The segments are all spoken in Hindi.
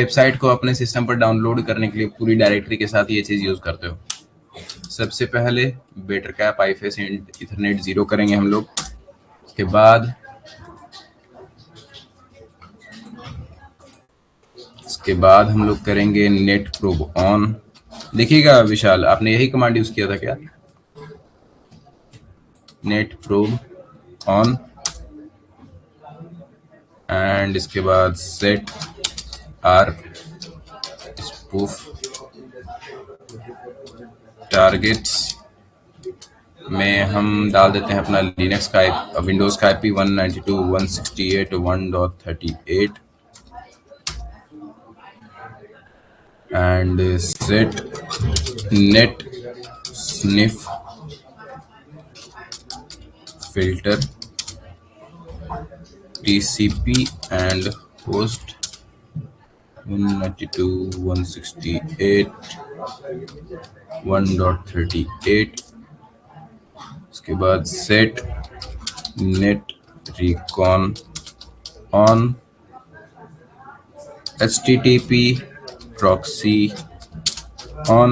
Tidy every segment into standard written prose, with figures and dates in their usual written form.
वेबसाइट को अपने सिस्टम पर डाउनलोड करने के लिए पूरी डायरेक्टरी के साथ ये चीज़ यूज़ करते हो। सबसे पहले बेटरकैप आईफेस इथरनेट 0 करेंगे हम लोग। उसके बाद हम लोग करेंगे नेट प्रोब ऑन। देखिएगा विशाल, आपने यही कमांड यूज़ किया था क्या? नेट प्रोब ऑन एंड इसके बाद सेट आर स्पूफ टारगेट्स में हम डाल देते हैं अपना लिनक्स का विंडोज का IP 192.168.1.38 and set net sniff filter TCP and host 192.168.1.38। उसके बाद set net recon on HTTP proxy on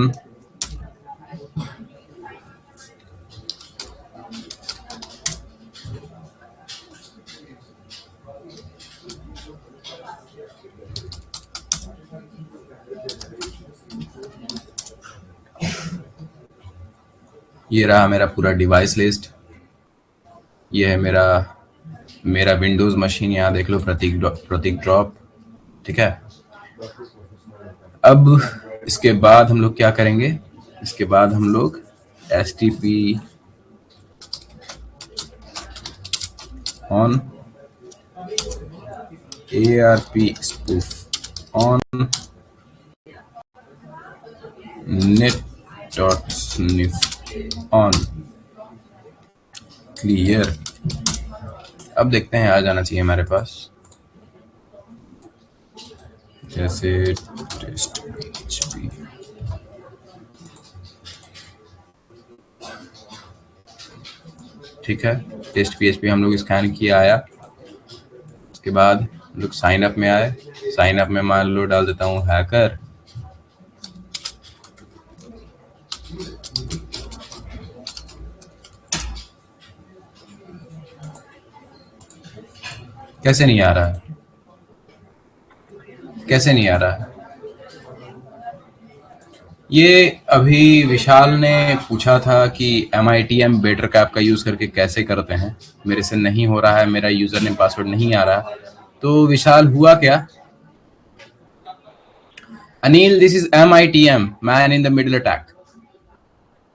ये रहा मेरा पूरा डिवाइस लिस्ट। ये है मेरा विंडोज मशीन, यहाँ देख लो प्रतीक ड्रॉप, ठीक है। अब इसके बाद हम लोग क्या करेंगे? इसके बाद हम लोग STP on ARP spoof on net.sniff on clear. अब देखते हैं आ जाना चाहिए हमारे पास, जैसे टेस्ट PHP। ठीक है, टेस्ट PHP हम लोग स्कैन किया आया। उसके बाद हम लोग साइन अप में आए। साइन अप में मान लो डाल देता हूँ हैकर। कैसे नहीं आ रहा है? कैसे नहीं आ रहा है? ये अभी विशाल ने पूछा था कि MITM बेटरकैप का यूज करके कैसे करते हैं। मेरे से नहीं हो रहा है, मेरा यूजर नेम पासवर्ड नहीं आ रहा। तो विशाल हुआ क्या? Anil, this is MITM man in the middle attack.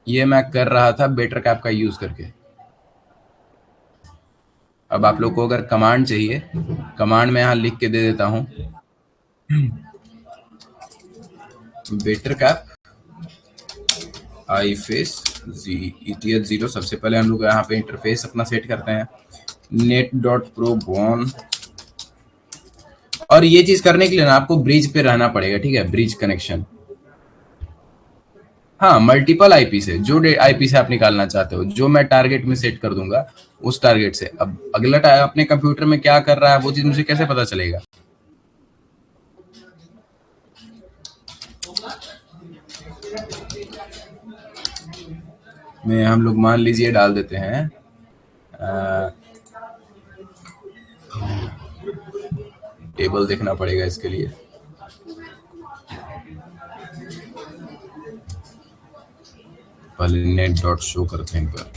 ये मैं कर रहा था बेटरकैप का यूज करके। अब आप लोग को अगर कमांड चाहिए, कमांड में यहाँ लिख के दे देता हूं। बेटरकैप आईफेस ETH 0। सबसे पहले हम लोग यहाँ पे इंटरफेस अपना सेट करते हैं net.pro-on। और ये चीज करने के लिए ना आपको ब्रिज पे रहना पड़ेगा, ठीक है, ब्रिज कनेक्शन। हाँ, मल्टीपल IP से, जो IP से आप निकालना चाहते हो, जो मैं टारगेट में सेट कर दूंगा उस टारगेट से। अब अगला अपने कंप्यूटर में क्या कर रहा है वो चीज मुझे कैसे पता चलेगा? में हम लोग मान लीजिए डाल देते हैं टेबल देखना पड़ेगा इसके लिए। पहले नेट डॉट शो करते हैं पर।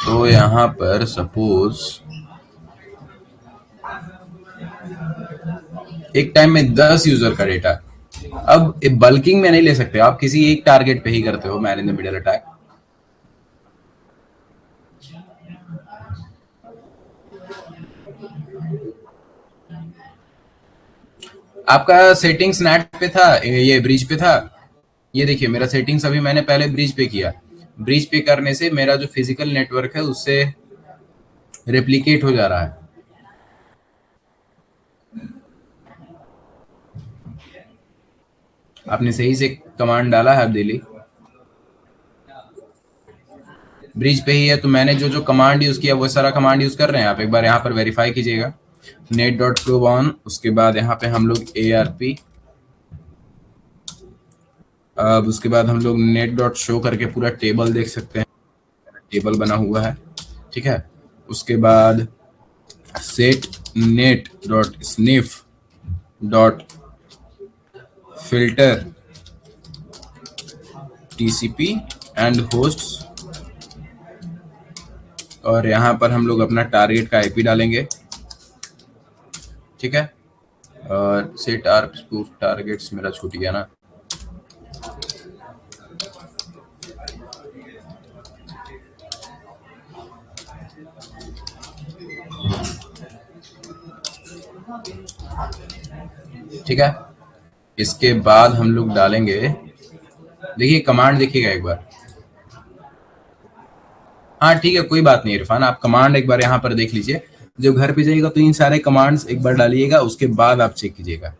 तो यहाँ पर सपोज एक टाइम में 10 यूजर का डेटा। अब बल्किंग में नहीं ले सकते आप, किसी एक टारगेट पे ही करते हो man in the middle attack. आपका सेटिंग्स नेट पे था, ये ब्रिज पे था। ये देखिए मेरा सेटिंग्स अभी मैंने पहले ब्रिज पे किया। ब्रिज पे करने से मेरा जो फिजिकल नेटवर्क है उससे रेप्लिकेट हो जा रहा है। आपने सही से कमांड डाला है दिल्ली, ब्रिज पे ही है। तो मैंने जो कमांड यूज किया वो सारा कमांड यूज कर रहे हैं आप। एक बार यहाँ पर वेरीफाई कीजिएगा। नेट डॉट प्रोब ऑन, उसके बाद यहाँ पे हम लोग ARP, अब उसके बाद हम लोग नेट डॉट शो करके पूरा टेबल देख सकते हैं, टेबल बना हुआ है, ठीक है। उसके बाद set net dot sniff dot filter TCP and host, और यहाँ पर हम लोग अपना टारगेट का IP डालेंगे, ठीक है। और सेट आर टारगेट्स मेरा छूट गया ना, ठीक है। इसके बाद हम लोग डालेंगे, देखिए कमांड देखिएगा एक बार, हाँ ठीक है कोई बात नहीं इरफान, आप कमांड एक बार यहाँ पर देख लीजिए, जब घर पे जाइएगा तो इन सारे कमांड्स एक बार डालिएगा, उसके बाद आप चेक कीजिएगा,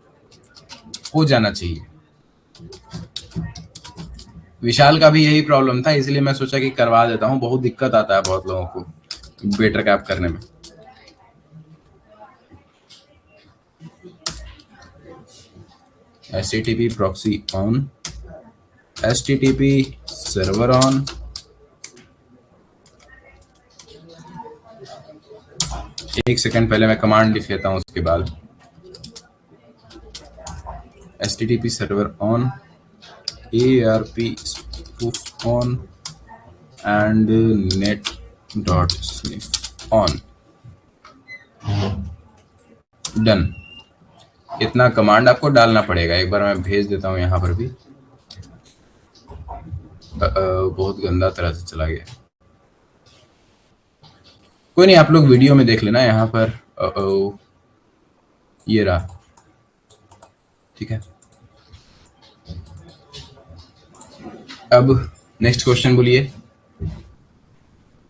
हो जाना चाहिए। विशाल का भी यही प्रॉब्लम था, इसलिए मैं सोचा कि करवा देता हूँ, बहुत दिक्कत आता है बहुत लोगों को बेटर कैप करने में। HTTP proxy on, HTTP server on, एक सेकंड पहले मैं कमांड लिख लेता हूँ उसके बाद। HTTP server on, ARP spoof on and net dot sniff on, done. इतना कमांड आपको डालना पड़ेगा, एक बार मैं भेज देता हूँ यहाँ पर भी, बहुत गंदा तरह से चला गया, कोई नहीं आप लोग वीडियो में देख लेना, यहाँ पर ये रहा, ठीक है। अब नेक्स्ट क्वेश्चन बोलिए।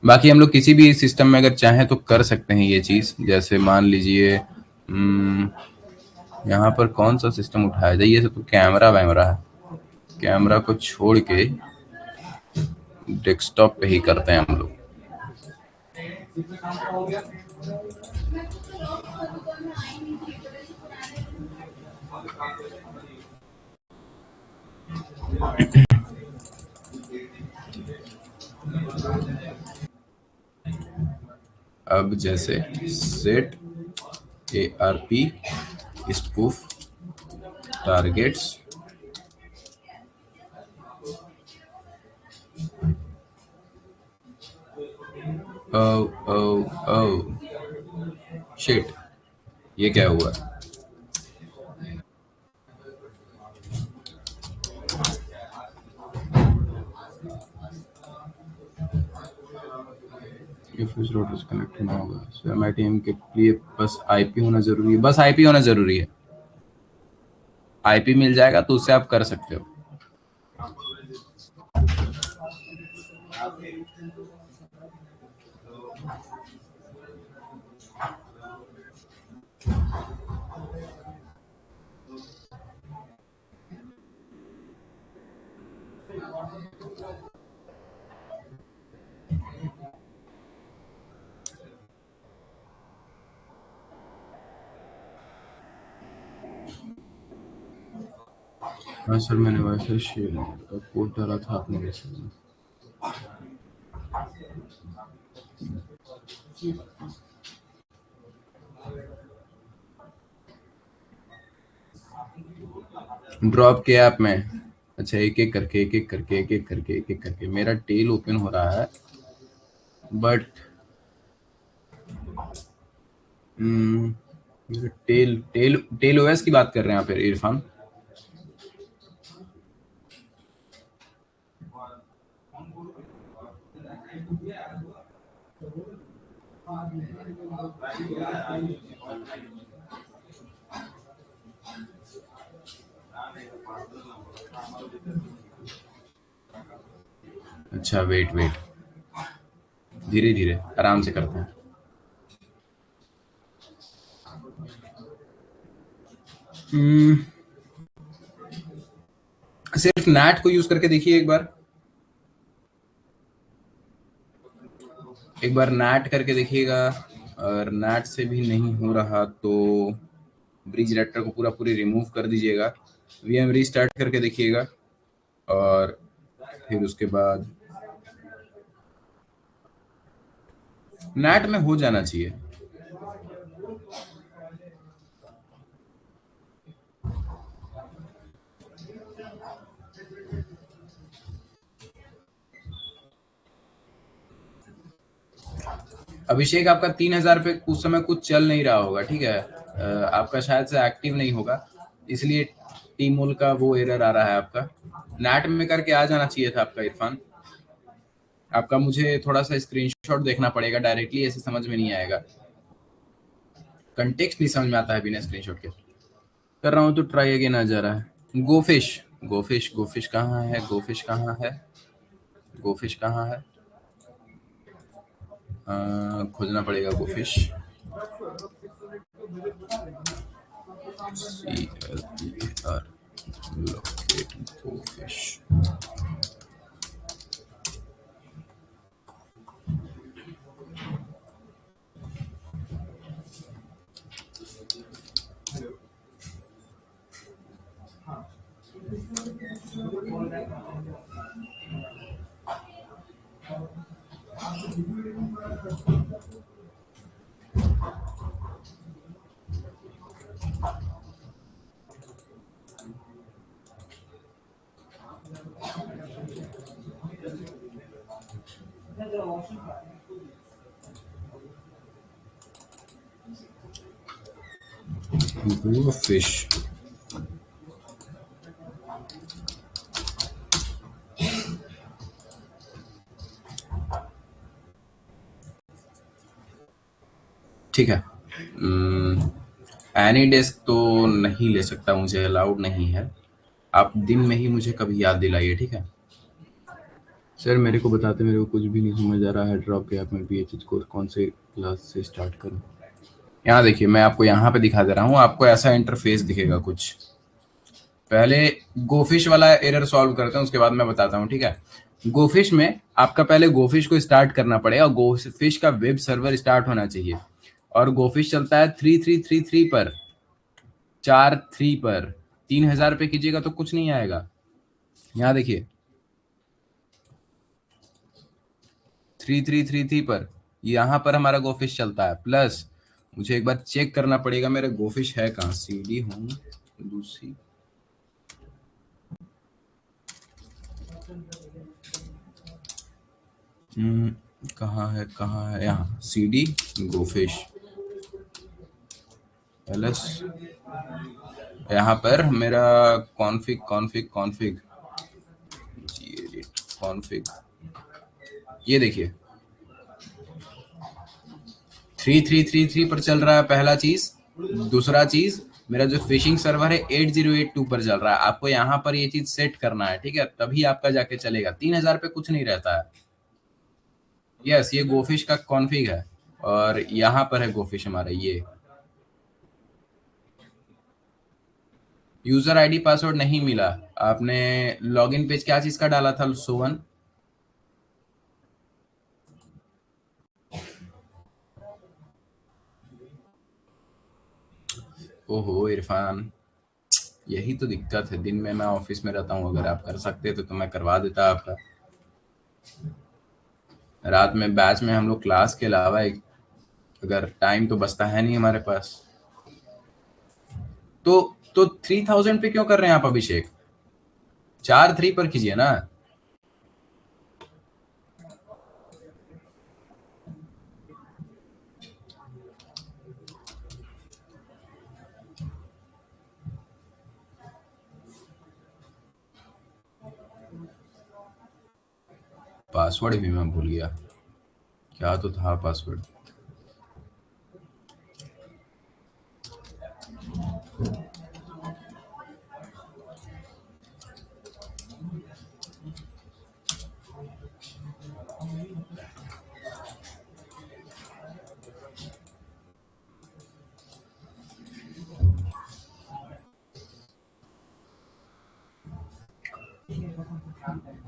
बाकी हम लोग किसी भी सिस्टम में अगर चाहें तो कर सकते हैं ये चीज, जैसे मान लीजिए यहाँ पर कौन सा सिस्टम उठाया जाए, ये सब तो कैमरा वैमरा है, कैमरा को छोड़ के डेस्कटॉप पे ही करते हैं हम लोग। अब जैसे set ARP spoof targets, shit, ये क्या हुआ? कनेक्ट होना होगा, so MITM के लिए बस IP होना जरूरी है, बस IP होना जरूरी है, IP मिल जाएगा तो उससे आप कर सकते हो। हाँ सर, मैंने वाईफाई शेयर का कोड डाला था आपने मैसेज में। ड्रॉप के ऐप में, अच्छा एक एक करके एक एक करके एक एक करके एक एक करके मेरा टेल ओपन हो रहा है, but Tails Tails Tails OS की बात कर रहे हैं आप इरफान? अच्छा वेट वेट, धीरे धीरे आराम से करते हैं। सिर्फ नैट को यूज करके देखिए एक बार नैट करके देखिएगा, और नैट से भी नहीं हो रहा तो ब्रिज रेक्टर को पूरा पूरी रिमूव कर दीजिएगा, वीएम रीस्टार्ट करके देखिएगा, और फिर उसके बाद नैट में हो जाना चाहिए। अभिषेक, आपका 3,000 पे उस समय कुछ चल नहीं रहा होगा, ठीक है, आपका शायद से एक्टिव नहीं होगा, इसलिए टीमोल का वो एरर आ रहा है आपका। नैट में करके आ जाना चाहिए था आपका इरफान। आपका मुझे थोड़ा सा स्क्रीनशॉट देखना पड़ेगा, डायरेक्टली ऐसे समझ में नहीं आएगा, कंटेक्स्ट नहीं समझ में आता है बिना स्क्रीनशॉट के। कर रहा हूँ तो ट्राई अगेन आ जा रहा है। गोफिश, गोफिश, गोफिश कहाँ है, गोफिश कहाँ है, गोफिश कहाँ है, खोजना पड़ेगा गोफिश। CLER locate gofish। गोफिश ठीक है। एनी डेस्क तो नहीं ले सकता, मुझे अलाउड नहीं है। आप दिन में ही मुझे कभी याद दिलाइए, ठीक है। सर मेरे को बताते, मेरे को कुछ भी नहीं समझ आ रहा है, ड्रॉप गैप में बीएचएस कोर्स कौन से क्लास से स्टार्ट करूं। यहाँ देखिए, मैं आपको यहाँ पे दिखा दे रहा हूँ, आपको ऐसा इंटरफेस दिखेगा कुछ। पहले गोफिश वाला एरर सॉल्व करते हैं, उसके बाद मैं बताता हूँ, ठीक है। गोफिश में आपका पहले गोफिश को स्टार्ट करना पड़ेगा, गोफिश का वेब सर्वर स्टार्ट होना चाहिए, और गोफिश चलता है 3333 पर, 43 पर। 3,000 पे कीजिएगा तो कुछ नहीं आएगा। यहाँ देखिए 3333 पर, यहाँ पर हमारा गोफिश चलता है। प्लस मुझे एक बार चेक करना पड़ेगा मेरा गोफिश है कहाँ, CD होम दूसरी, कहाँ है, यहाँ CD गोफिश एलएस, यहाँ पर मेरा कॉन्फिग कॉन्फिग कॉन्फिग कॉन्फिग, ये देखिए 3333 पर चल रहा है पहला चीज। दूसरा चीज, मेरा जो फिशिंग सर्वर है 8082 पर चल रहा है। आपको यहाँ पर ये चीज सेट करना है, ठीक है, तभी आपका जाके चलेगा। 3,000 पे कुछ नहीं रहता है। यस, ये गोफिश का कॉन्फिग है, और यहाँ पर है गोफिश हमारा। ये यूजर आईडी पासवर्ड नहीं मिला। आपने लॉगिन पेज क्या चीज का डाला था सोवन? ओहो इरफान, यही तो दिक्कत है। दिन में मैं ऑफिस में रहता हूँ, अगर आप कर सकते तो मैं करवा देता आपका। रात में बैच में हम लोग क्लास के अलावा एक, अगर टाइम तो बचता है नहीं हमारे पास। तो 3,000 पे क्यों कर रहे हैं आप अभिषेक? 4 3 पर कीजिए ना। पासवर्ड भी मैं भूल गया, क्या तो था password.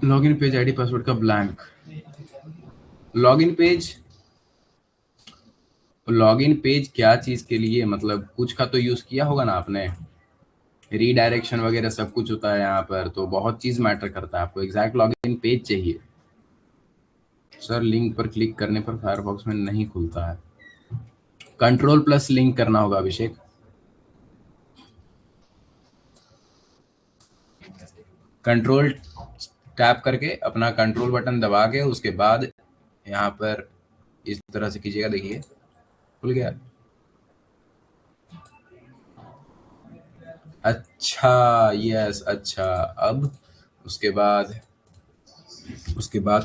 Login page ID password का blank. Login page login page क्या चीज के लिए, मतलब कुछ का तो यूज किया होगा ना आपने, रीडायरेक्शन वगैरह सब कुछ होता है यहाँ पर, तो बहुत चीज मैटर करता है। आपको एग्जैक्ट लॉगिन पेज चाहिए। सर लिंक पर क्लिक करने पर फायरफॉक्स में नहीं खुलता है। कंट्रोल प्लस लिंक करना होगा अभिषेक। कंट्रोल टैप करके अपना कंट्रोल बटन दबा के उसके बाद यहाँ पर इस तरह से कीजिएगा, देखिए खुल गया। अच्छा, यस, अच्छा। अब उसके बाद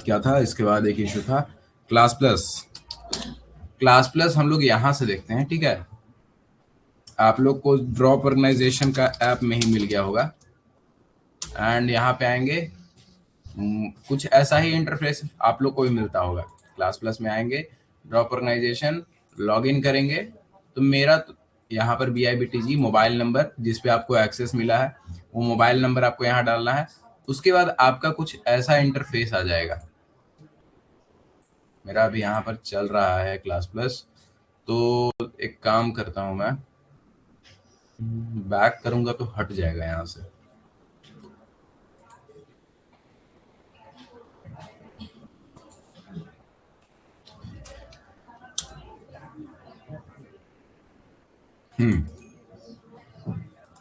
क्या था, इसके बाद एक इशू था क्लास प्लस। क्लास प्लस हम लोग यहाँ से देखते हैं, ठीक है। आप लोग को ड्रॉप ऑर्गेनाइजेशन का ऐप में ही मिल गया होगा, एंड यहाँ पे आएंगे। कुछ ऐसा ही इंटरफेस आप लोग को भी मिलता होगा। क्लास प्लस में आएंगे, ड्रॉप ऑर्गेनाइजेशन, लॉग इन करेंगे। तो मेरा तो यहाँ पर BIBTG मोबाइल नंबर जिस पे आपको एक्सेस मिला है, वो मोबाइल नंबर आपको यहाँ डालना है। उसके बाद आपका कुछ ऐसा इंटरफेस आ जाएगा। मेरा अभी यहाँ पर चल रहा है क्लास प्लस, तो एक काम करता हूँ मैं, बैक करूंगा तो हट जाएगा यहाँ से।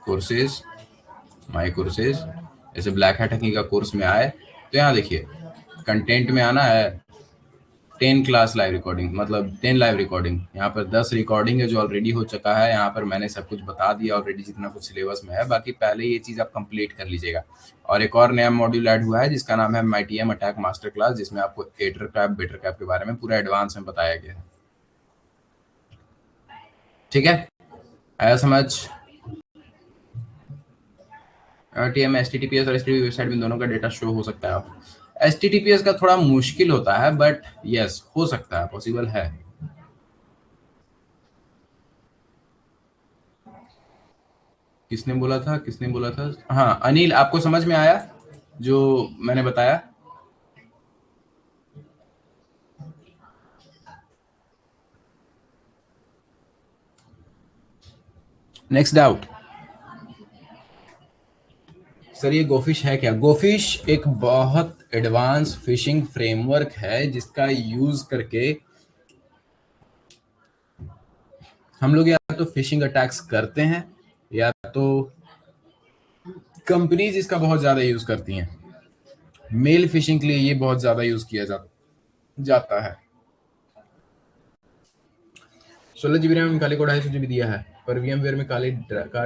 कोर्सेज, माई कोर्सेज, जैसे ब्लैक हैट हैकिंग का कोर्स में आए तो यहाँ देखिए कंटेंट में आना है 10 क्लास लाइव रिकॉर्डिंग, मतलब 10 लाइव रिकॉर्डिंग। यहाँ पर 10 रिकॉर्डिंग है जो ऑलरेडी हो चुका है। यहाँ पर मैंने सब कुछ बता दिया ऑलरेडी, जितना कुछ सिलेबस में है। बाकी पहले ये चीज़ आप कंप्लीट कर लीजिएगा। और एक और नया मॉड्यूल ऐड हुआ है जिसका नाम है MyTM अटैक मास्टर क्लास, जिसमें आपको एटर क्रैप बेटर क्रैप के बारे में पूरा एडवांस में बताया गया है। ठीक है, आया समझ। TM HTTPS और HTTP वेबसाइट में दोनों का डेटा शो हो सकता है। HTTPS का थोड़ा मुश्किल होता है, बट यस हो सकता है, पॉसिबल है। किसने बोला था? हाँ अनिल, आपको समझ में आया जो मैंने बताया? Next doubt. सर ये गोफिश है क्या? गोफिश एक बहुत एडवांस फिशिंग फ्रेमवर्क है जिसका यूज करके हम लोग या तो फिशिंग अटैक्स करते हैं, या तो कंपनीज इसका बहुत ज्यादा यूज करती हैं। मेल फिशिंग के लिए ये बहुत ज्यादा यूज किया जाता है। 16 GB रैम काले को 250 GB दिया है, पर VMware में का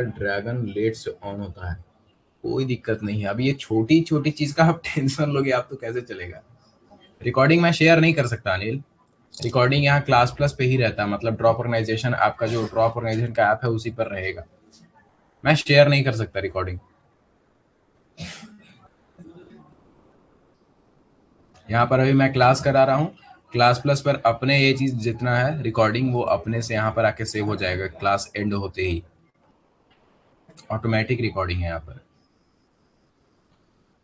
ड्रैगन लेट से ऑन होता है। कोई दिक्कत नहीं है। अब ये छोटी छोटी चीज का आप टेंशन लोगे आप तो कैसे चलेगा। रिकॉर्डिंग मैं शेयर नहीं कर सकता अनिल। रिकॉर्डिंग यहाँ क्लास प्लस पे ही रहता है, मतलब ड्रॉप ऑर्गेनाइजेशन, आपका जो ड्रॉप ऑर्गेनाइजेशन का ऐप है उसी पर रहेगा। मैं शेयर नहीं कर सकता रिकॉर्डिंग। यहाँ पर अभी मैं क्लास करा रहा हूँ। क्लास प्लस पर अपने ये चीज जितना है रिकॉर्डिंग, वो अपने से यहाँ पर आके सेव हो जाएगा क्लास एंड होते ही। ऑटोमेटिक रिकॉर्डिंग है यहाँ पर।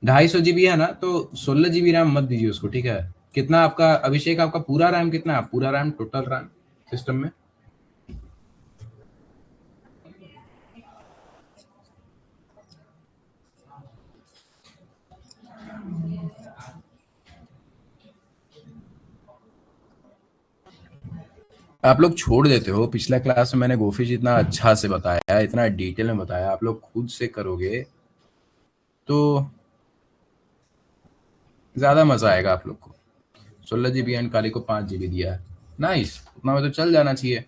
250 GB है ना, तो 16 GB रैम मत दीजिए उसको, ठीक है। कितना आपका अभिषेक, आपका पूरा रैम कितना है? पूरा रैम, टोटल रैम सिस्टम में? आप लोग छोड़ देते हो। पिछला क्लास में मैंने गोफिश इतना अच्छा से बताया, इतना डिटेल में बताया, आप लोग खुद से करोगे तो ज्यादा मजा आएगा आप लोग को। 16 GB एंड काली को 5 GB दिया है। नाइस, उतना में तो चल जाना चाहिए।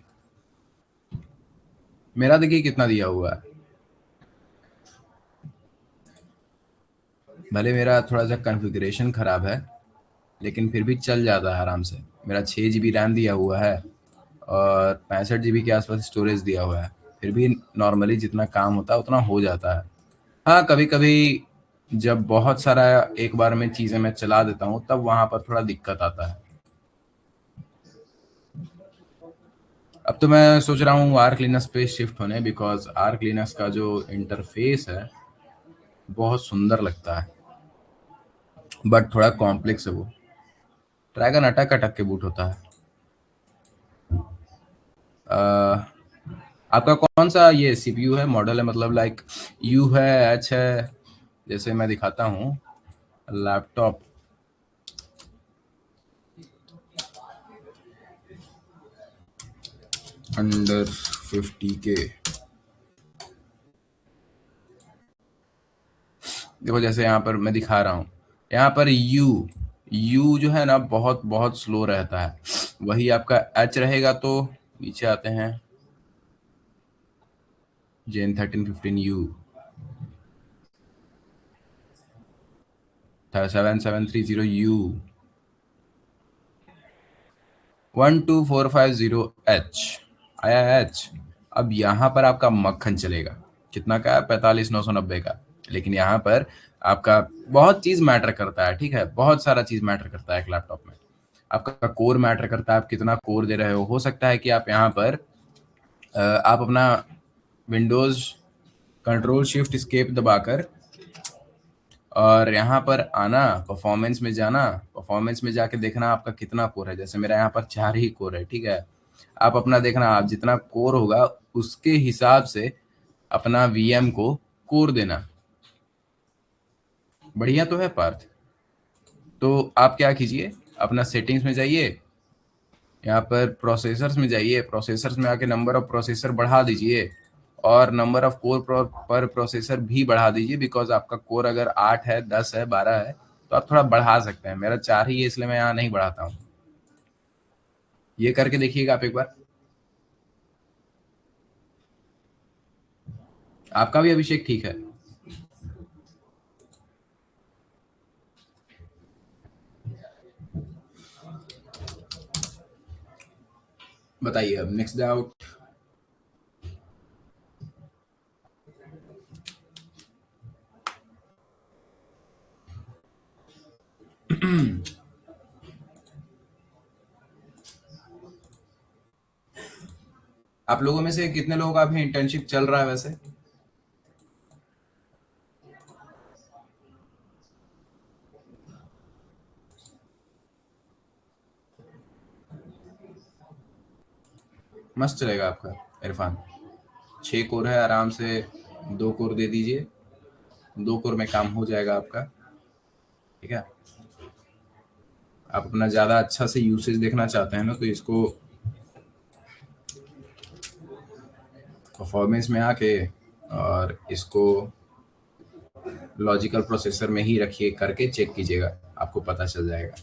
मेरा देखिए कितना दिया हुआ है। भले मेरा थोड़ा सा कॉन्फ़िगरेशन खराब है, लेकिन फिर भी चल जाता है आराम से। मेरा 6 GB रैम दिया हुआ है और 65 GB के आसपास स्टोरेज दिया हुआ है। फिर भी नॉर्मली जितना काम होता है उतना हो जाता है। हाँ कभी कभी जब बहुत सारा एक बार में चीज़ें मैं चला देता हूँ तब वहाँ पर थोड़ा दिक्कत आता है। अब तो मैं सोच रहा हूँ आर्क लिनक्स पे शिफ्ट होने, बिकॉज आर्क लिनक्स का जो इंटरफेस है बहुत सुंदर लगता है, बट थोड़ा कॉम्प्लेक्स है वो। ड्रैगन अटक अटक के बूट होता है। अ, आपका कौन सा ये सीपीयू है, मॉडल है, मतलब लाइक यू है, एच है? जैसे मैं दिखाता हूँ लैपटॉप अंडर 50K। देखो जैसे यहाँ पर मैं दिखा रहा हूँ, यहाँ पर यू यू जो है ना बहुत बहुत स्लो रहता है। वही आपका एच रहेगा तो नीचे आते हैं, जेन 1315 यू 7730 यू 12450 आया एच। अब यहाँ पर आपका मक्खन चलेगा। कितना का है? 45,990 का। लेकिन यहाँ पर आपका बहुत चीज मैटर करता है, ठीक है, बहुत सारा चीज मैटर करता है एक लैपटॉप में। आपका कोर मैटर करता है, आप कितना कोर दे रहे हो सकता है कि आप यहाँ पर आप अपना विंडोज कंट्रोल शिफ्ट स्केप दबाकर और यहाँ पर आना, परफॉर्मेंस में जाना, परफॉर्मेंस में जाके देखना आपका कितना कोर है। जैसे मेरा यहाँ पर 4 ही कोर है, ठीक है। आप अपना देखना, आप जितना कोर होगा उसके हिसाब से अपना वीएम को कोर देना। बढ़िया तो है पार्थ। तो आप क्या कीजिए, अपना सेटिंग्स में जाइए, यहाँ पर प्रोसेसर्स में जाइए, प्रोसेसर्स में आके नंबर ऑफ प्रोसेसर बढ़ा दीजिए और नंबर ऑफ कोर पर प्रोसेसर भी बढ़ा दीजिए। बिकॉज आपका कोर अगर 8 है, 10 है, 12 है तो आप थोड़ा बढ़ा सकते हैं। मेरा 4 ही है इसलिए मैं यहाँ नहीं बढ़ाता हूँ। ये करके देखिएगा आप एक बार। आपका भी अभिषेक ठीक है? बताइए अब नेक्स्ट डाउट। आप लोगों में से कितने लोगों का अभी इंटर्नशिप चल रहा है वैसे? मस्त चलेगा आपका इरफान। 6 कोर है, आराम से 2 कोर दे दीजिए, 2 कोर में काम हो जाएगा आपका, ठीक है। आप अपना ज़्यादा अच्छा से यूसेज देखना चाहते हैं ना, तो इसको परफॉर्मेंस में आके और इसको लॉजिकल प्रोसेसर में ही रखिए, करके चेक कीजिएगा, आपको पता चल जाएगा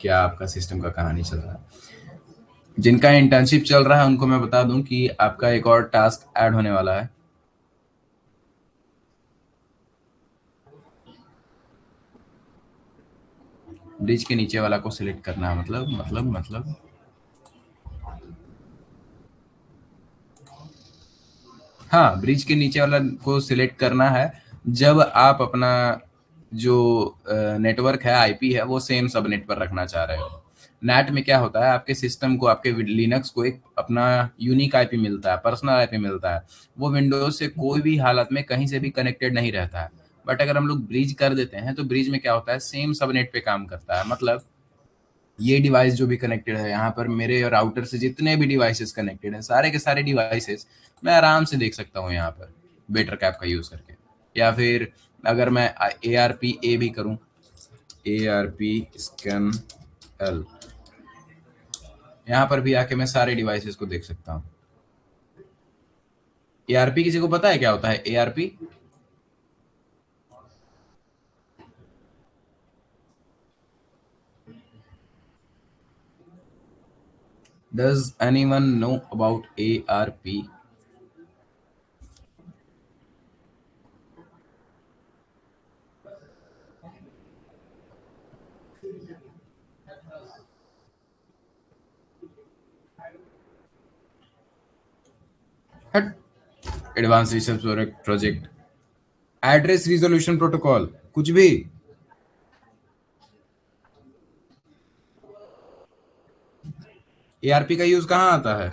क्या आपका सिस्टम का कहानी चल रहा है। जिनका इंटर्नशिप चल रहा है उनको मैं बता दूं कि आपका एक और टास्क ऐड होने वाला है। ब्रिज के नीचे वाला को सिलेक्ट करना है, मतलब हाँ, ब्रिज के नीचे वाला को सिलेक्ट करना है जब आप अपना जो नेटवर्क है, आईपी है, वो सेम सबनेट पर रखना चाह रहे हो। नेट में क्या होता है, आपके सिस्टम को, आपके लिनक्स को एक अपना यूनिक आईपी मिलता है, पर्सनल आईपी मिलता है। वो विंडोज से कोई भी हालत में कहीं से भी कनेक्टेड नहीं रहता है। बट अगर हम लोग ब्रिज कर देते हैं तो ब्रिज में क्या होता है, सेम सबनेट पे काम करता है। मतलब ये डिवाइस जो भी कनेक्टेड है यहाँ पर, मेरे राउटर से जितने भी डिवाइसेस कनेक्टेड है, सारे के सारे डिवाइसेस मैं आराम से देख सकता हूँ यहाँ पर, बेटर कैप का यूज करके। या फिर अगर मैं ए आर पी ए भी करूँ, A R P scan L, यहाँ पर भी आके मैं सारे डिवाइसेस को देख सकता हूँ। ए आर पी किसी को पता है क्या होता है? A R P does anyone know about A R P? Advance research project, address resolution protocol, कुछ भी। एआरपी का यूज कहाँ आता है?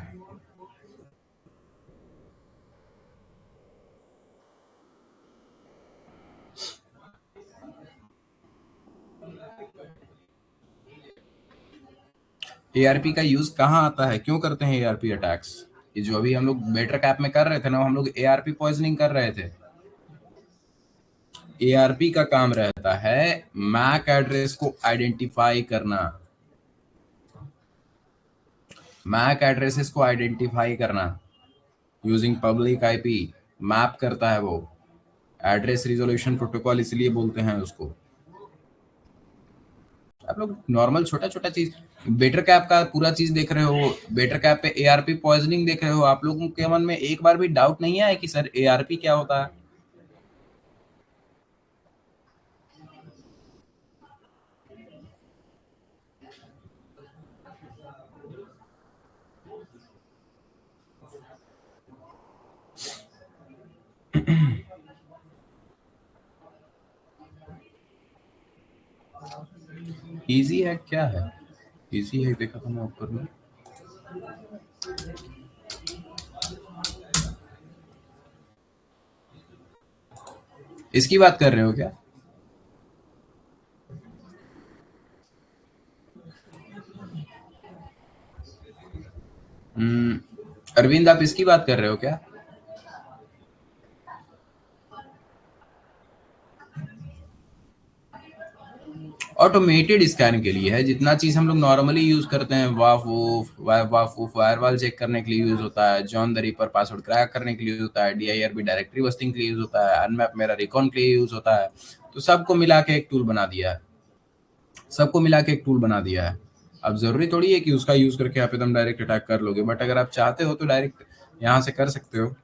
एआरपी का यूज कहाँ आता है, क्यों करते हैं एआरपी अटैक्स? ये जो अभी हम लोग बेटर कैप में कर रहे थे ना, हम लोग एआरपी पॉइजनिंग कर रहे थे। एआरपी का काम रहता है मैक एड्रेस को आइडेंटिफाई करना, मैक एड्रेसेस को आइडेंटिफाई करना यूजिंग पब्लिक आईपी। मैप करता है वो, एड्रेस रिजोल्यूशन प्रोटोकॉल इसलिए बोलते हैं उसको। आप लोग नॉर्मल छोटा छोटा चीज, बेटर कैप का पूरा चीज देख रहे हो, बेटर कैप पे एआरपी पॉइजनिंग देख रहे हो, आप लोगों के मन में एक बार भी डाउट नहीं आया कि सर एआरपी क्या होता है? इजी है क्या है? इजी है देखा था मैं ऊपर में। इसकी बात कर रहे हो क्या? हम्म, अरविंद आप इसकी बात कर रहे हो क्या? ऑटोमेटेड स्कैन के लिए है, जितना चीज हम लोग नॉर्मली यूज करते हैं, वाफ फायरवॉल चेक करने के लिए यूज होता है, John the ripper password crack करने के लिए यूज होता है, डीआईआरबी डायरेक्टरी बस्टिंग के लिए यूज होता है, अनमैप मेरा रिकॉन के लिए यूज होता है। तो सबको मिला के एक टूल बना दिया है, सबको मिला के एक टूल बना दिया है। अब जरूरी थोड़ी है कि उसका यूज करके आप एकदम डायरेक्ट अटैक कर लोगे, बट अगर आप चाहते हो तो डायरेक्ट यहाँ से कर सकते हो।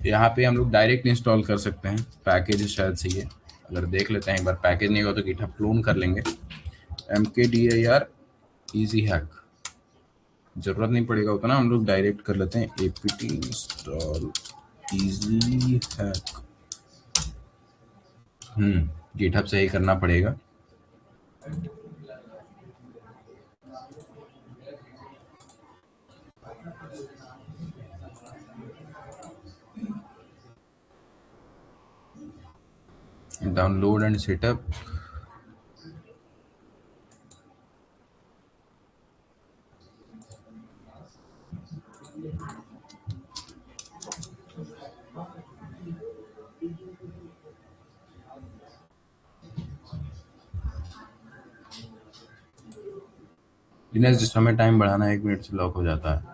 यहाँ पे हम लोग डायरेक्ट इंस्टॉल कर सकते हैं, पैकेज शायद से ये अगर देख लेते हैं एक बार, पैकेज नहीं हो तो गिटहब क्लोन कर लेंगे। mkdir इजी हैक, जरूरत नहीं पड़ेगा उतना, हम लोग डायरेक्ट कर लेते हैं apt install easy hack. GitHub से ही करना पड़ेगा। Download and setup. लिनक्स जिस समय टाइम बढ़ाना 1 मिनट से लॉक हो जाता है।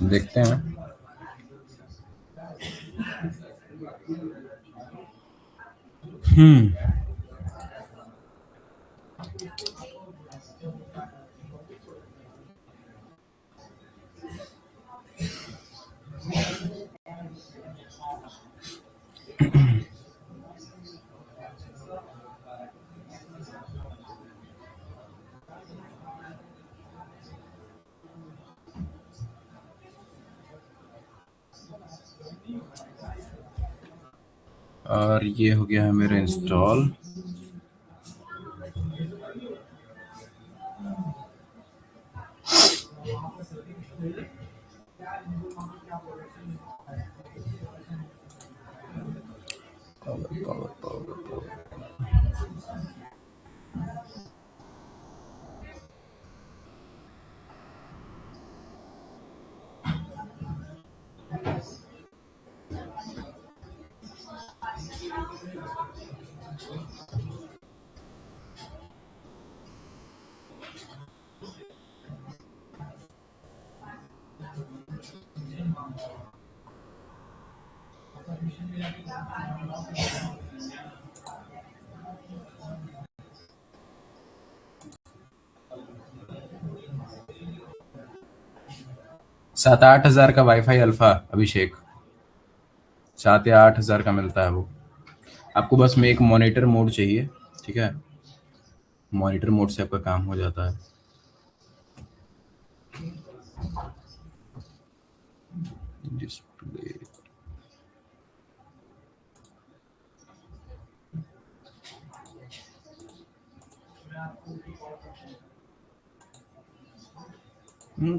देखते हैं। और ये हो गया है मेरा install. Power power power power. 7-8 हजार का वाईफाई अल्फा, अभिषेक। 7 या 8 हजार का मिलता है वो। आपको बस में एक मॉनिटर मोड चाहिए, ठीक है। मॉनिटर मोड से आपका काम हो जाता है। डिस्प्ले,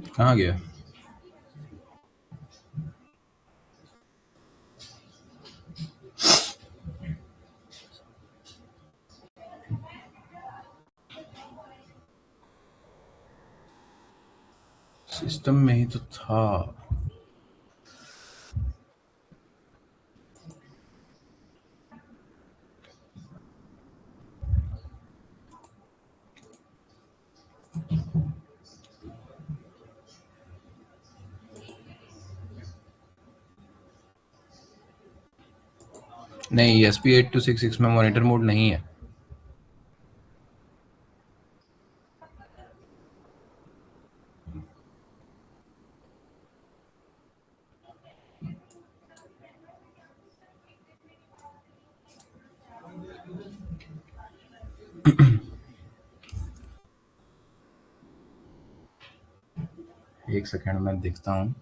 कहाँ गया? सिस्टम में ही तो था। नहीं, SP8266 में मॉनिटर मोड नहीं है। एक सेकंड में देखता हूँ।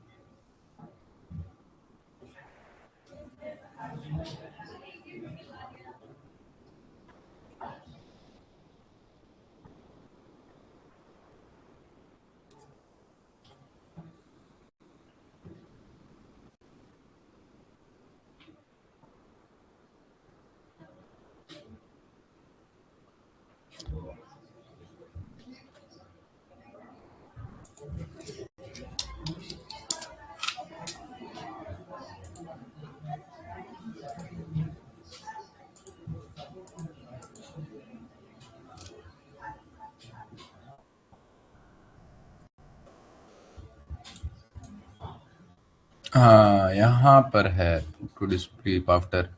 हाँ, यहाँ पर है टू डिस्प्ले आफ्टर।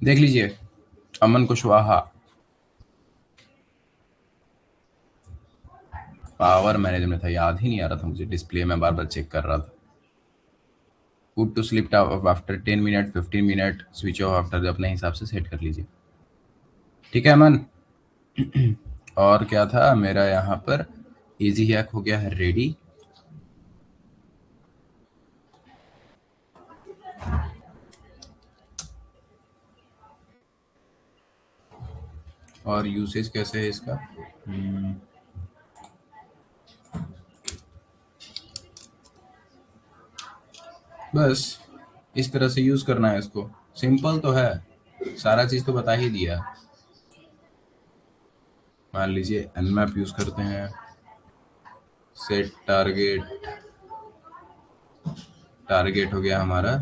देख लीजिए, अमन कुशवाहा। पावर मैनेजमेंट था, याद ही नहीं आ रहा था मुझे, डिस्प्ले में बार बार चेक कर रहा था। Put to sleep after 10 minute, 15 minute, switch off after, अपने हिसाब से सेट कर लीजिए। ठीक है अमन। और क्या था मेरा यहाँ पर? इजी हैक हो गया है रेडी। और यूसेज कैसे है इसका? बस इस तरह से यूज करना है इसको। सिंपल तो है, सारा चीज तो बता ही दिया। मान लीजिए nmap यूज करते हैं। सेट टारगेट, टारगेट हो गया हमारा।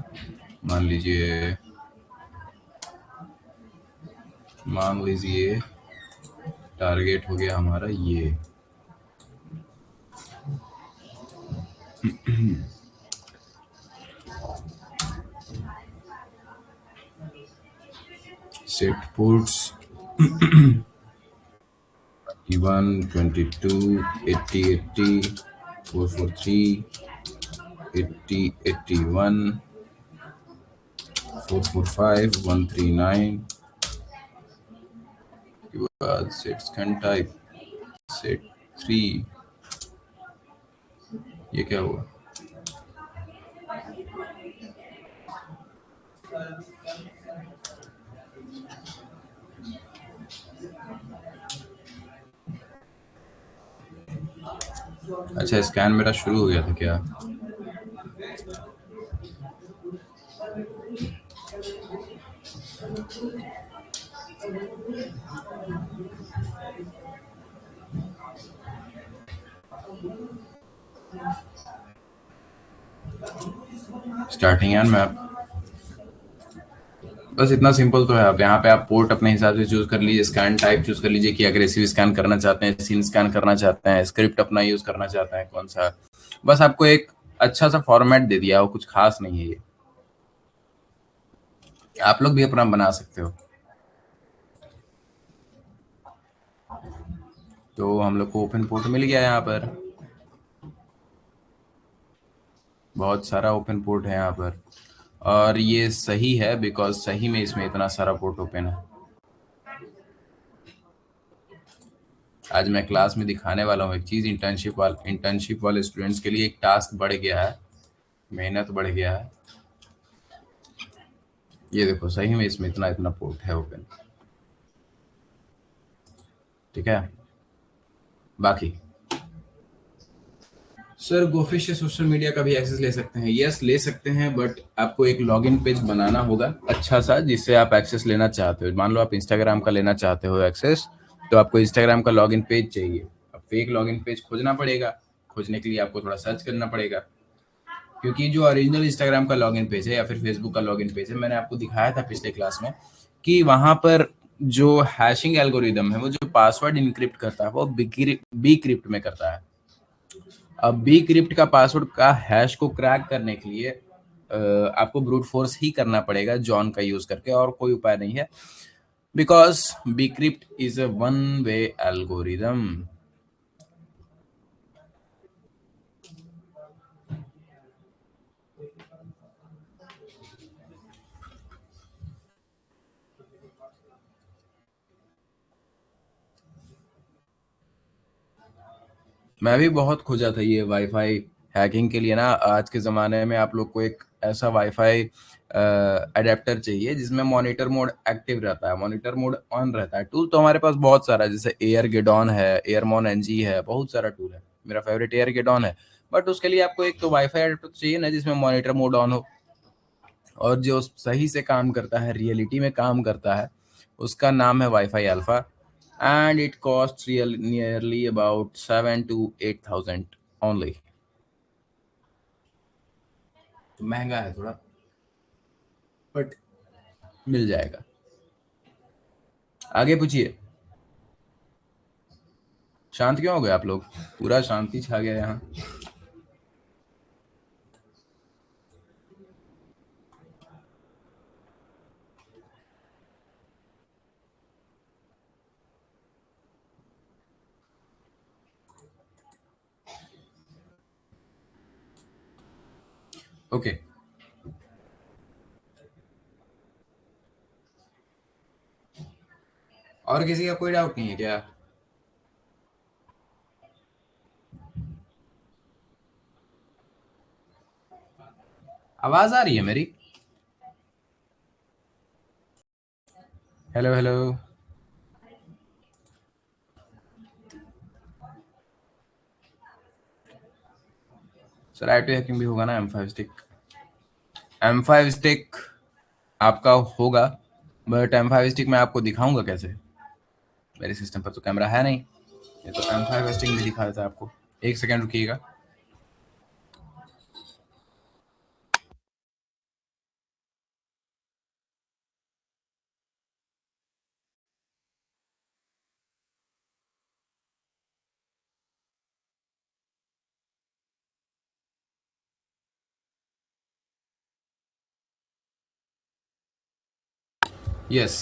मान लीजिए, मान लीजिए टारगेट हो गया हमारा ये। सेट पुट्स 21, 22, 80, 80, 443, 80, 81, 445, 139 के बाद सेट स्कैन टाइप, सेट 3। ये क्या हुआ? अच्छा, स्कैन मेरा शुरू हो गया था क्या? स्टार्टिंग एंड मैप, बस इतना सिंपल तो है। अब यहाँ पे आप पोर्ट अपने हिसाब से चूज कर लीजिए, स्कैन टाइप चूज कर लीजिए कि अग्रेसिव स्कैन करना चाहते हैं, सीन स्कैन करना चाहते हैं, स्क्रिप्ट अपना यूज करना चाहते हैं, कौन सा। बस आपको एक अच्छा सा फॉर्मेट दे दिया, वो कुछ खास नहीं है ये। आप लोग भी अपना बना सकते हो। तो हम लोग को ओपन पोर्ट मिल गया यहाँ पर। बहुत सारा ओपन पोर्ट है यहाँ पर, और ये सही है बिकॉज सही में इसमें इतना सारा पोर्ट ओपन है। आज मैं क्लास में दिखाने वाला हूँ एक चीज़। इंटर्नशिप वाले स्टूडेंट्स के लिए एक टास्क बढ़ गया है, मेहनत बढ़ गया है। ये देखो, सही में इसमें इतना इतना पोर्ट है ओपन। ठीक है। बाकी सर गोफिश से सोशल मीडिया का भी एक्सेस ले सकते हैं? यस, ले सकते हैं, बट आपको एक लॉगिन पेज बनाना होगा अच्छा सा, जिससे आप एक्सेस लेना चाहते हो। मान लो आप इंस्टाग्राम का लेना चाहते हो एक्सेस, तो आपको इंस्टाग्राम का लॉगिन पेज चाहिए। अब फेक लॉगिन पेज खोजना पड़ेगा। खोजने के लिए आपको थोड़ा सर्च करना पड़ेगा, क्योंकि जो ओरिजिनल इंस्टाग्राम का लॉगिन पेज है या फिर फेसबुक का लॉगिन पेज है, मैंने आपको दिखाया था पिछले क्लास में कि वहां पर जो हैशिंग एल्गोरिदम है, वो जो पासवर्ड इनक्रिप्ट करता है वो बी क्रिप्ट में करता है। अब बी क्रिप्ट का पासवर्ड का हैश को क्रैक करने के लिए आपको ब्रूट फोर्स ही करना पड़ेगा जॉन का यूज करके, और कोई उपाय नहीं है, because bcrypt is a one way algorithm. मैं भी बहुत खोजा था ये वाईफाई हैकिंग के लिए ना। आज के ज़माने में आप लोग को एक ऐसा वाईफाई अडेप्टर चाहिए जिसमें मॉनिटर मोड एक्टिव रहता है, मॉनिटर मोड ऑन रहता है। टूल तो हमारे पास बहुत सारा है, जैसे एयर गेडॉन है, एयरमॉन एनजी है, बहुत सारा टूल है। मेरा फेवरेट एयर गेडॉन है, बट उसके लिए आपको एक तो वाईफाई अडेप्टर चाहिए ना जिसमें मॉनिटर मोड ऑन हो और जो सही से काम करता है, रियलिटी में काम करता है। उसका नाम है wifi alpha, and it cost real nearly about 7 to 8 thousand only. तो महंगा है थोड़ा, बट मिल जाएगा। आगे पूछिए। शांत क्यों हो गए आप लोग? पूरा शांति छा गया यहाँ। ओके, और किसी का कोई डाउट नहीं है क्या? आवाज आ रही है मेरी? Hello hello. Sir I T hacking भी होगा ना? M5 स्टिक, M5 स्टिक आपका होगा, बट M5 स्टिक मैं आपको दिखाऊंगा कैसे? मेरे सिस्टम पर तो कैमरा है नहीं। ये तो M5 स्टिक में दिखा देता है आपको। एक सेकेंड रुकिएगा। Yes,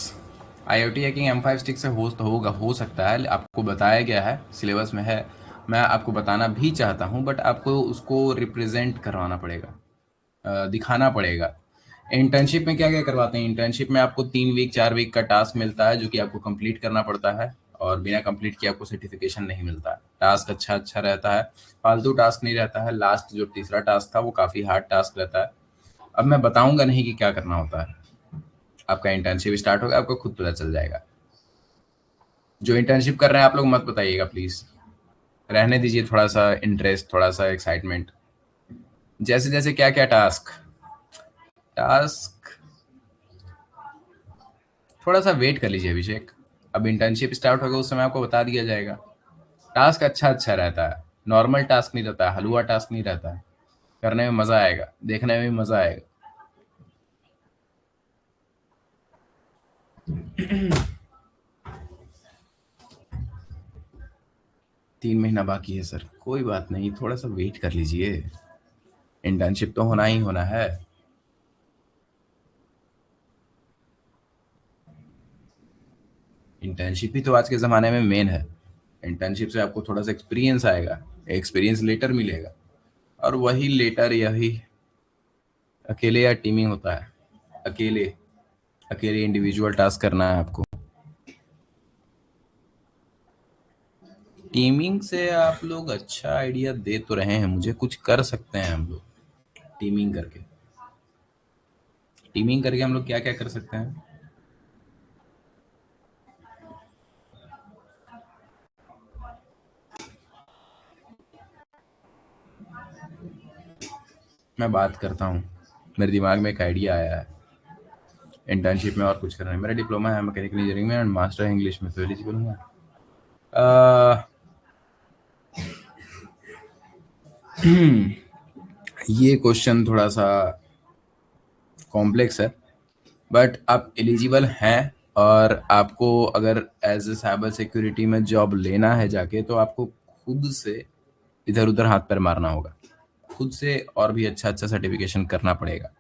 IoT hacking M5 stick से हो सकता है। आपको बताया गया है, सिलेबस में है। मैं आपको बताना भी चाहता हूँ, बट आपको उसको रिप्रेजेंट करवाना पड़ेगा, दिखाना पड़ेगा। इंटर्नशिप में क्या क्या करवाते हैं? इंटर्नशिप में आपको 3 वीक 4 वीक का टास्क मिलता है जो कि आपको कंप्लीट करना पड़ता है, और बिना कंप्लीट किए आपको सर्टिफिकेशन नहीं मिलता है। टास्क अच्छा अच्छा रहता है, फालतू टास्क नहीं रहता है। लास्ट जो तीसरा टास्क था वो काफ़ी हार्ड टास्क रहता है। अब मैं बताऊंगा नहीं कि क्या करना होता है। आपका इंटर्नशिप स्टार्ट होगा, आपको खुद पता चल जाएगा। जो इंटर्नशिप कर रहे हैं आप लोग मत बताइएगा प्लीज, रहने दीजिए थोड़ा सा इंटरेस्ट, थोड़ा सा एक्साइटमेंट। जैसे जैसे क्या क्या टास्क, टास्क थोड़ा सा वेट कर लीजिए अभिषेक। अब इंटर्नशिप स्टार्ट होगा, उस समय आपको बता दिया जाएगा। टास्क अच्छा अच्छा रहता है, नॉर्मल टास्क नहीं रहता है, हलवा टास्क नहीं रहता है। करने में मजा आएगा, देखने में भी मजा आएगा। 3 महीना बाकी है सर, कोई बात नहीं, थोड़ा सा वेट कर लीजिए। इंटर्नशिप तो होना ही होना है। इंटर्नशिप ही तो आज के ज़माने में मेन है। इंटर्नशिप से आपको थोड़ा सा एक्सपीरियंस आएगा, एक्सपीरियंस लेटर मिलेगा, और वही लेटर यही अकेले या टीमिंग होता है। अकेले, अकेले इंडिविजुअल टास्क करना है आपको। टीमिंग से आप लोग अच्छा आइडिया दे तो रहे हैं मुझे, कुछ कर सकते हैं हम लोग टीमिंग करके। टीमिंग करके हम लोग क्या क्या कर सकते हैं? मैं बात करता हूँ, मेरे दिमाग में एक आइडिया आया है। इंटर्नशिप में और कुछ करना है, मेरा डिप्लोमा है मैकेनिकल इंजीनियरिंग में एंड मास्टर है इंग्लिश में, तो एलिजिबल हूँ मैं। ये क्वेश्चन थोड़ा सा कॉम्प्लेक्स है, बट आप एलिजिबल हैं। और आपको अगर एज ए साइबर सिक्योरिटी में जॉब लेना है जाके, तो आपको खुद से इधर उधर हाथ पैर मारना होगा, खुद से और भी अच्छा अच्छा सर्टिफिकेशन करना पड़ेगा।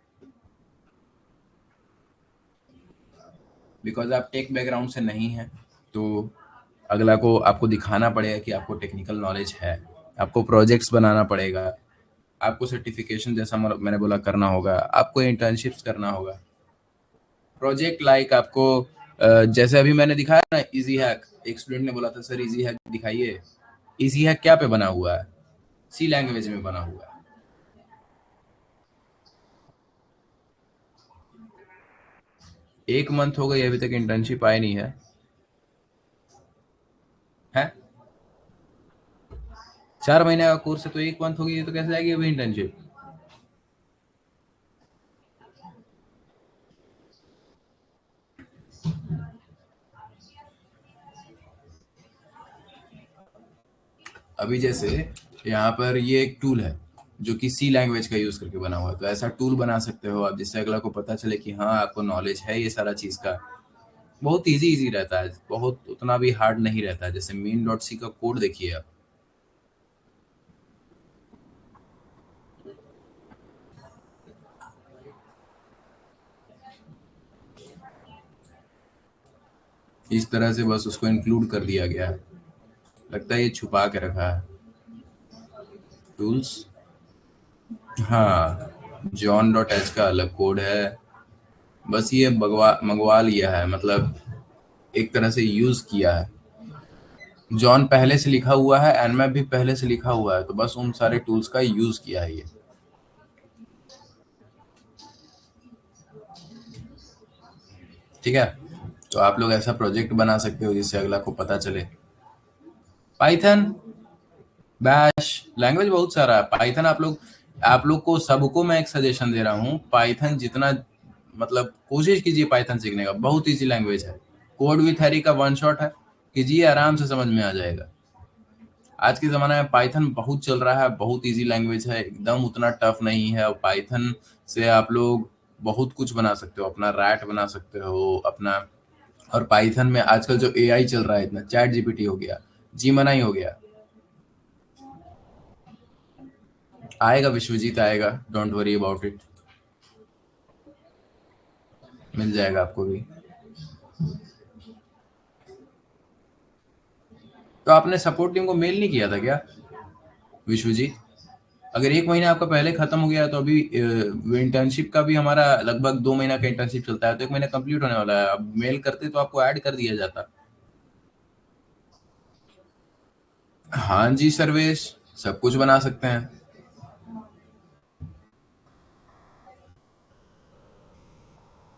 बिकॉज आप टेक बैकग्राउंड से नहीं हैं, तो अगला को आपको दिखाना पड़ेगा कि आपको टेक्निकल नॉलेज है। आपको प्रोजेक्ट्स बनाना पड़ेगा, आपको सर्टिफिकेशन जैसा मैंने बोला करना होगा, आपको इंटर्नशिप्स करना होगा। प्रोजेक्ट लाइक आपको जैसे अभी मैंने दिखाया ना इजी हैक, एक स्टूडेंट ने बोला था सर इजी हैक दिखाइए। इजी हैक क्या पे बना हुआ है? सी लैंग्वेज में बना हुआ है। 1 मंथ हो गई अभी तक इंटर्नशिप आई नहीं है। है 4 महीने का कोर्स है, तो 1 मंथ हो गई है, तो कैसे आएगी अभी इंटर्नशिप? अभी जैसे यहाँ पर ये एक टूल है जो कि सी लैंग्वेज का यूज करके बना हुआ है, तो ऐसा टूल बना सकते हो आप जिससे अगला को पता चले कि हाँ आपको नॉलेज है ये सारा चीज का। बहुत इजी इजी रहता है, बहुत उतना भी हार्ड नहीं रहता है। जैसे मेन डॉट सी का कोड देखिए आप। इस तरह से बस उसको इंक्लूड कर दिया गया है, लगता है ये छुपा के रखा है टूल्स। हाँ, जॉन डॉट एच का अलग कोड है, बस ये भगवा मंगवा लिया है, मतलब एक तरह से यूज किया है। जॉन पहले से लिखा हुआ है, एनमैप भी पहले से लिखा हुआ है, तो बस उन सारे टूल्स का यूज किया है ये। ठीक है, तो आप लोग ऐसा प्रोजेक्ट बना सकते हो जिससे अगला को पता चले। पाइथन, बैश, लैंग्वेज बहुत सारा है। पाइथन आप लोग को सबको मैं एक सजेशन दे रहा हूँ, पाइथन जितना मतलब कोशिश कीजिए पाइथन सीखने का, बहुत इजी लैंग्वेज है। कोड विथ हैरी का वन शॉट है, कीजिए आराम से समझ में आ जाएगा। आज के ज़माने में पाइथन बहुत चल रहा है, बहुत इजी लैंग्वेज है, एकदम उतना टफ नहीं है। और पाइथन से आप लोग बहुत कुछ बना सकते हो, अपना रैट बना सकते हो अपना। और पाइथन में आजकल जो एआई चल रहा है, इतना चैट जीपीटी हो गया, जीमनाई हो गया, आएगा विश्वजीत आएगा, डोंट वरी अबाउट इट, मिल जाएगा आपको भी। तो आपने सपोर्ट टीम को मेल नहीं किया था क्या विश्वजीत? अगर 1 महीना आपका पहले खत्म हो गया, तो अभी इंटर्नशिप का भी हमारा लगभग 2 महीना का इंटर्नशिप चलता है, तो 1 महीना कंप्लीट होने वाला है। अब मेल करते तो आपको ऐड कर दिया जाता। हाँ जी सर्वेश, सब कुछ बना सकते हैं।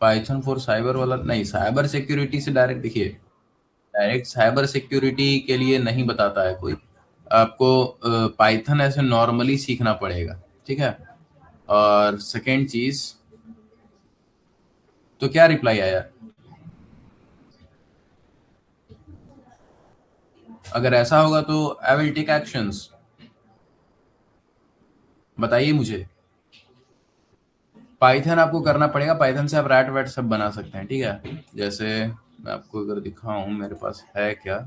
पाइथन फॉर साइबर वाला नहीं, साइबर सिक्योरिटी से डायरेक्ट देखिए, डायरेक्ट साइबर सिक्योरिटी के लिए नहीं बताता है कोई। आपको पाइथन ऐसे नॉर्मली सीखना पड़ेगा। ठीक है, और सेकेंड चीज, तो क्या रिप्लाई आया? अगर ऐसा होगा तो आई विल टेक एक्शंस। बताइए मुझे। पाइथन आपको करना पड़ेगा, पाइथन से आप रैट वैट सब बना सकते हैं। ठीक है, जैसे मैं आपको अगर दिखाऊं मेरे पास है क्या।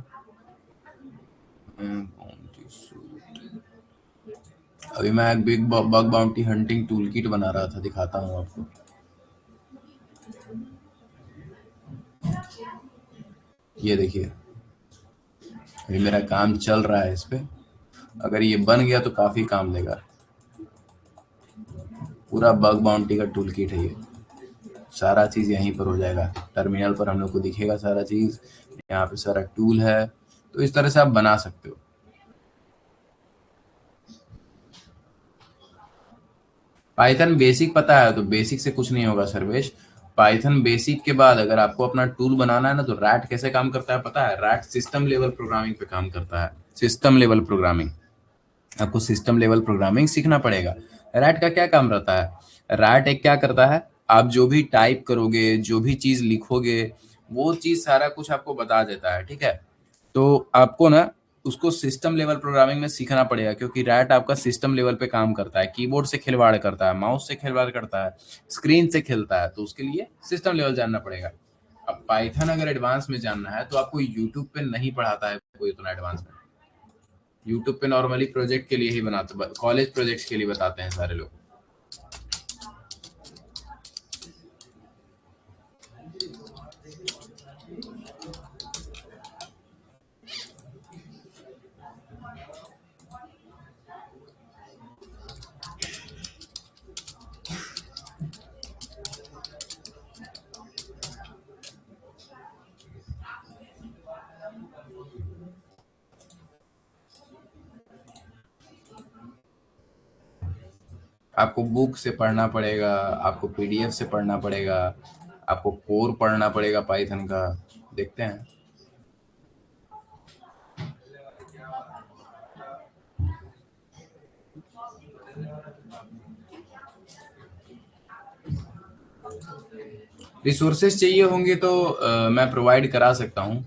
bounty suit। अभी मैं एक big bug bounty hunting tool kit बना रहा था, दिखाता हूँ आपको। ये देखिए, अभी मेरा काम चल रहा है इस पे। अगर ये बन गया तो काफी काम देगा। पूरा बग बाउंटी का टूल किट है ये, सारा चीज यहीं पर हो जाएगा। टर्मिनल पर हम लोग को दिखेगा सारा चीज, यहाँ पे सारा टूल है। तो इस तरह से आप बना सकते हो। पाइथन बेसिक पता है तो बेसिक से कुछ नहीं होगा सर्वेश। पाइथन बेसिक के बाद अगर आपको अपना टूल बनाना है ना, तो रैट कैसे काम करता है पता है? रैट सिस्टम लेवल प्रोग्रामिंग पे काम करता है। सिस्टम लेवल प्रोग्रामिंग, आपको सिस्टम लेवल प्रोग्रामिंग सीखना पड़ेगा। रैट का क्या काम रहता है? रैट एक क्या करता है, आप जो भी टाइप करोगे, जो भी चीज लिखोगे, वो चीज सारा कुछ आपको बता देता है, ठीक है। तो आपको ना उसको सिस्टम लेवल प्रोग्रामिंग में सीखना पड़ेगा, क्योंकि रैट आपका सिस्टम लेवल पे काम करता है, कीबोर्ड से खिलवाड़ करता है, माउस से खिलवाड़ करता है, स्क्रीन से खेलता है, तो उसके लिए सिस्टम लेवल जानना पड़ेगा। अब पाइथन अगर एडवांस में जानना है तो आपको यूट्यूब पे नहीं पढ़ाता है कोई उतना एडवांस में। यूट्यूब पे नॉर्मली प्रोजेक्ट के लिए ही बनाते, कॉलेज प्रोजेक्ट्स के लिए बताते हैं सारे लोग। आपको बुक से पढ़ना पड़ेगा, आपको पीडीएफ से पढ़ना पड़ेगा, आपको कोर पढ़ना पड़ेगा पाइथन का। देखते हैं। रिसोर्सेज चाहिए होंगे तो मैं प्रोवाइड करा सकता हूँ।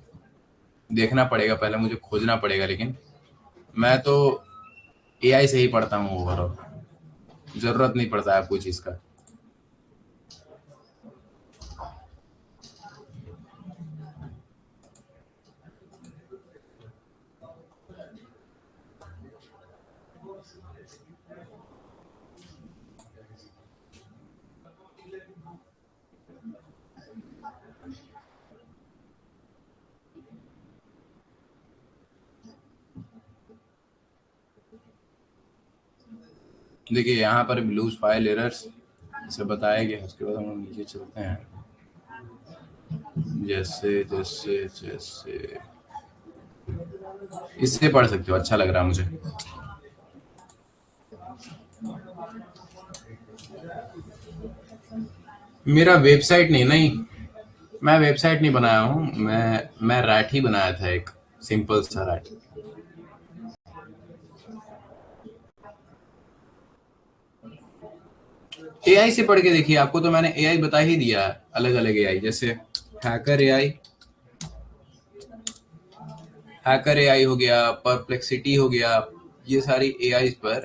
देखना पड़ेगा, पहले मुझे खोजना पड़ेगा, लेकिन मैं तो एआई से ही पढ़ता हूँ ओवरऑल। जरूरत नहीं पड़ता है कोई चीज़ का। देखिए यहाँ पर ब्लूज फाइल एरर्स से बताया गया है, उसके बाद हम लोग नीचे चलते हैं। जैसे जैसे जैसे इससे पढ़ सकते हो, अच्छा लग रहा है मुझे। मेरा वेबसाइट नहीं, नहीं, मैं वेबसाइट नहीं बनाया हूँ। मैं रैट ही बनाया था, एक सिंपल सा रैट। एआई से पढ़ के देखिए, आपको तो मैंने एआई बता ही दिया है, अलग अलग एआई, जैसे हैकर एआई, हैकर एआई हो गया, परप्लेक्सिटी हो गया, ये सारी एआई पे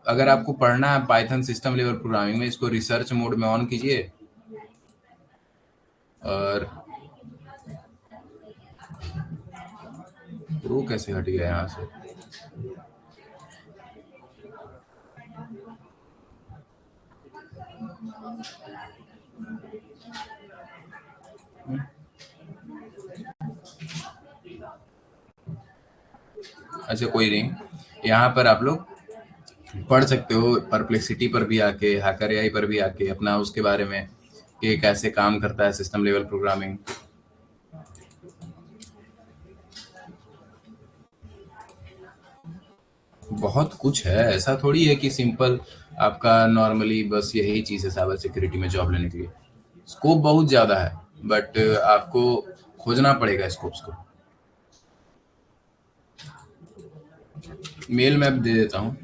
अगर आपको पढ़ना है पाइथन सिस्टम लेवल प्रोग्रामिंग में, इसको रिसर्च मोड में ऑन कीजिए। और वो कैसे हट गया यहाँ से? अच्छा कोई नहीं, यहाँ पर आप लोग पढ़ सकते हो, परप्लेक्सिटी पर भी आके, हैकर एआई पर भी आके अपना उसके बारे में कि कैसे काम करता है सिस्टम लेवल प्रोग्रामिंग। बहुत कुछ है, ऐसा थोड़ी है कि सिंपल आपका नॉर्मली बस यही चीज़ है साइबर सिक्योरिटी में जॉब लेने के लिए। स्कोप बहुत ज़्यादा है, बट आपको खोजना पड़ेगा स्कोप्स को। मेल मैप दे देता हूँ।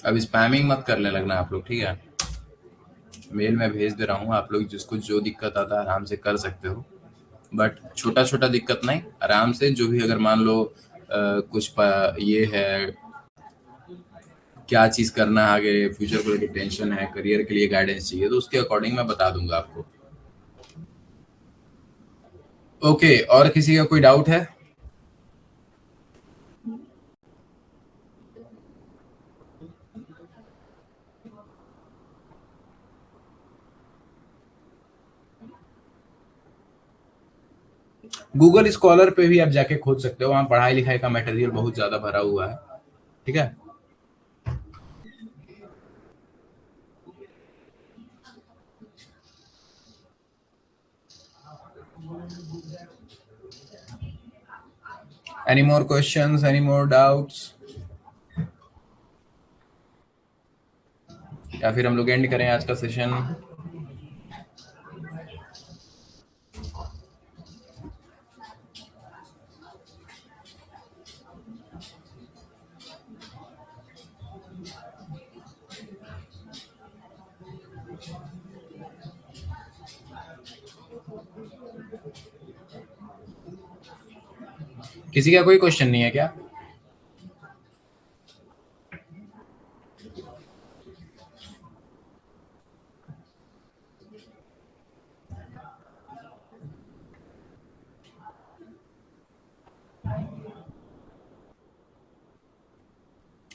अब स्पैमिंग मत करने लगना आप लोग, ठीक है। मेल में भेज दे रहा हूँ, आप लोग जिसको जो दिक्कत आता है आराम से कर सकते हो। बट छोटा छोटा दिक्कत नहीं, आराम से जो भी, अगर मान लो ये है, क्या चीज़ करना है आगे, फ्यूचर को लेकर टेंशन है, करियर के लिए गाइडेंस चाहिए, तो उसके अकॉर्डिंग मैं बता दूंगा आपको। ओके, और किसी का कोई डाउट है? गूगल स्कॉलर पे भी आप जाके खोज सकते हो, वहाँ पढ़ाई लिखाई का मटेरियल बहुत ज़्यादा भरा हुआ है, ठीक है। Any more questions, any more doubts, या फिर हम लोग एंड करें आज का सेशन? किसी का कोई क्वेश्चन नहीं है क्या?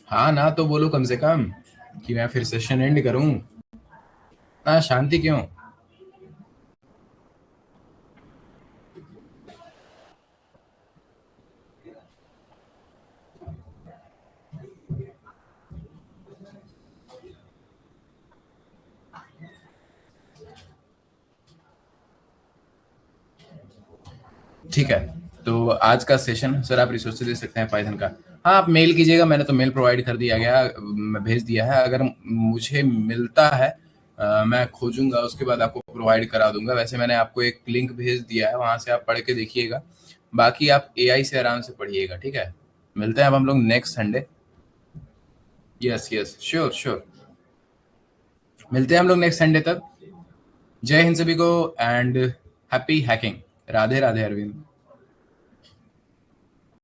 हाँ ना तो बोलो कम से कम कि मैं फिर सेशन एंड करूं। ना शांति क्यों? ठीक है, तो आज का सेशन सर आप रिसोर्स दे सकते हैं पाइथन का। हाँ आप मेल कीजिएगा, मैंने तो मेल प्रोवाइड कर दिया गया, मैं भेज दिया है। अगर मुझे मिलता है मैं खोजूंगा, उसके बाद आपको प्रोवाइड करा दूंगा। वैसे मैंने आपको एक लिंक भेज दिया है, वहां से आप पढ़ के देखिएगा। बाकी आप एआई से आराम से पढ़िएगा, ठीक है? मिलते हैं अब हम लोग next Sunday. Yes yes, sure sure, मिलते हैं हम लोग नेक्स्ट संडे तक। जय हिंद सभी को and happy hacking. Radhe Radhe Arvind.